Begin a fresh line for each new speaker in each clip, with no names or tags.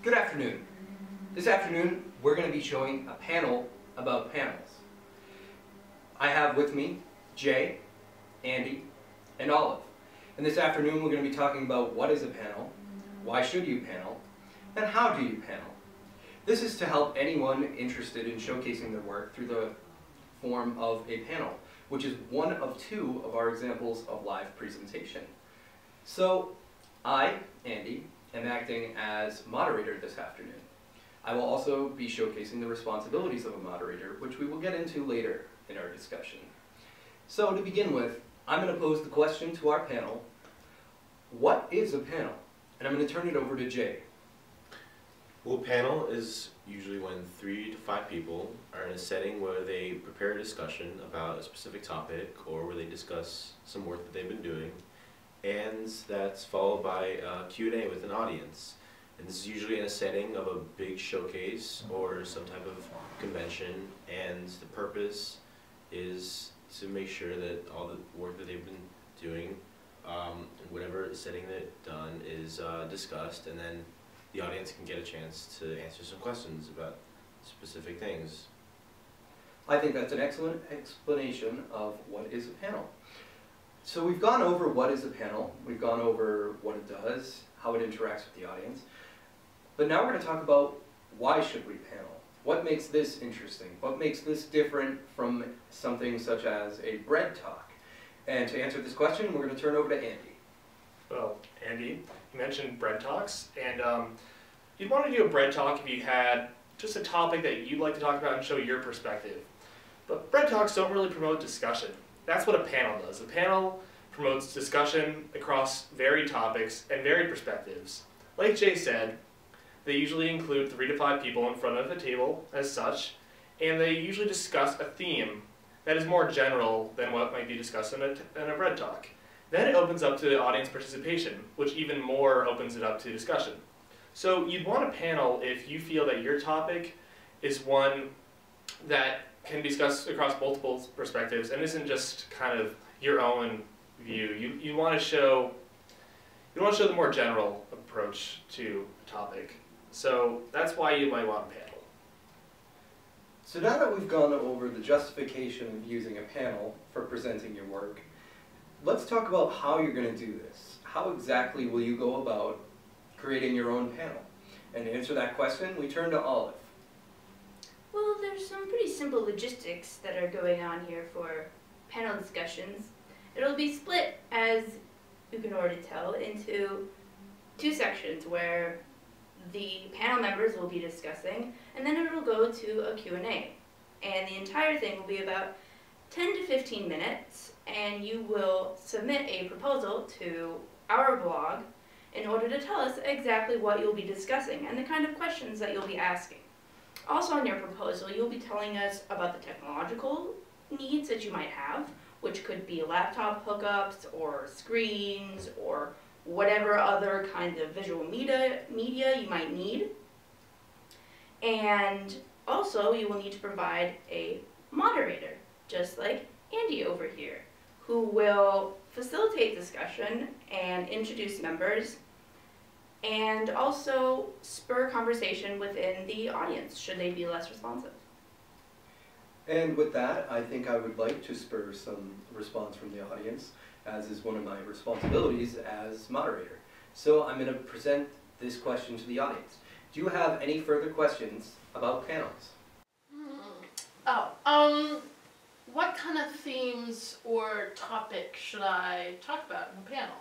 Good afternoon. This afternoon we're going to be showing a panel about panels. I have with me Jay, Andy, and Olive. And this afternoon we're going to be talking about what is a panel, why should you panel, and how do you panel. This is to help anyone interested in showcasing their work through the form of a panel, which is one of two of our examples of live presentation. So I, Andy, am acting as moderator this afternoon. I will also be showcasing the responsibilities of a moderator, which we will get into later in our discussion. So to begin with, I'm going to pose the question to our panel, what is a panel? And I'm going to turn it over to Jay.
Well, a panel is usually when 3 to 5 people are in a setting where they prepare a discussion about a specific topic or where they discuss some work that they've been doing, and that's followed by a Q&A with an audience. And this is usually in a setting of a big showcase or some type of convention, and the purpose is to make sure that all the work that they've been doing, in whatever setting they've done, is discussed, and then the audience can get a chance to answer some questions about specific things.
I think that's an excellent explanation of what is a panel. So we've gone over what is a panel, we've gone over what it does, how it interacts with the audience, but now we're going to talk about why should we panel? What makes this interesting? What makes this different from something such as a bread talk? And to answer this question, we're going to turn over to Andy.
Well, Andy, you mentioned bread talks, and you'd want to do a bread talk if you had just a topic that you'd like to talk about and show your perspective. But bread talks don't really promote discussion. That's what a panel does. A panel promotes discussion across varied topics and varied perspectives. Like Jay said, they usually include 3 to 5 people in front of a table as such, and they usually discuss a theme that is more general than what might be discussed in a bread talk. Then it opens up to audience participation, which even more opens it up to discussion. So you'd want a panel if you feel that your topic is one that can be discussed across multiple perspectives and isn't just kind of your own view. You want to show the more general approach to a topic. So that's why you might want a panel.
So now that we've gone over the justification of using a panel for presenting your work, let's talk about how you're going to do this. How exactly will you go about creating your own panel? And to answer that question, we turn to Olive.
Well, there's some pretty simple logistics that are going on here for panel discussions. It'll be split, as you can already tell, into 2 sections where the panel members will be discussing, and then it'll go to a Q&A. And the entire thing will be about 10 to 15 minutes, and you will submit a proposal to our blog in order to tell us exactly what you'll be discussing and the kind of questions that you'll be asking. Also in your proposal, you'll be telling us about the technological needs that you might have, which could be laptop hookups or screens or whatever other kind of visual media you might need. And also you will need to provide a moderator, just like Andy over here, who will facilitate discussion and introduce members and also spur conversation within the audience should they be less responsive.
And with that, I think I would like to spur some response from the audience, as is one of my responsibilities as moderator. So I'm going to present this question to the audience. Do you have any further questions about panels?
What kind of themes or topics should I talk about in a panel?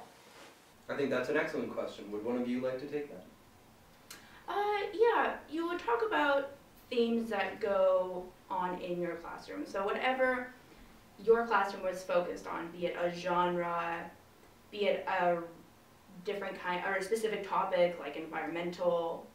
I think that's an excellent question. Would one of you like to take that?
Yeah, you would talk about themes that go on in your classroom. So whatever your classroom was focused on, be it a genre, be it a different kind, or a specific topic like environmental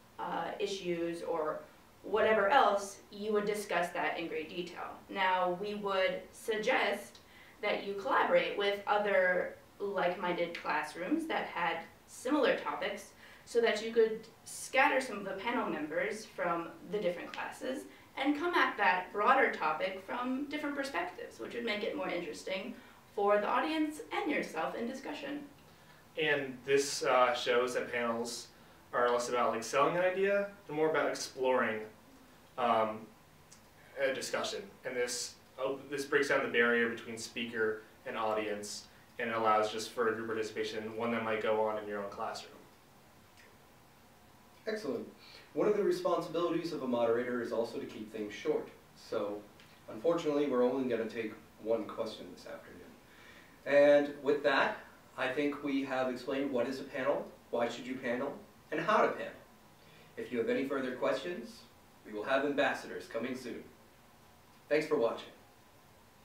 issues or whatever else, you would discuss that in great detail. Now, we would suggest that you collaborate with other like-minded classrooms that had similar topics so that you could scatter some of the panel members from the different classes and come at that broader topic from different perspectives, which would make it more interesting for the audience and yourself in discussion.
And this shows that panels are less about like selling an idea, and more about exploring a discussion. And this breaks down the barrier between speaker and audience, and it allows just for group participation, one that might go on in your own classroom.
Excellent. One of the responsibilities of a moderator is also to keep things short. So, unfortunately, we're only going to take one question this afternoon. And with that, I think we have explained what is a panel, why should you panel, and how to panel. If you have any further questions, we will have ambassadors coming soon. Thanks for watching.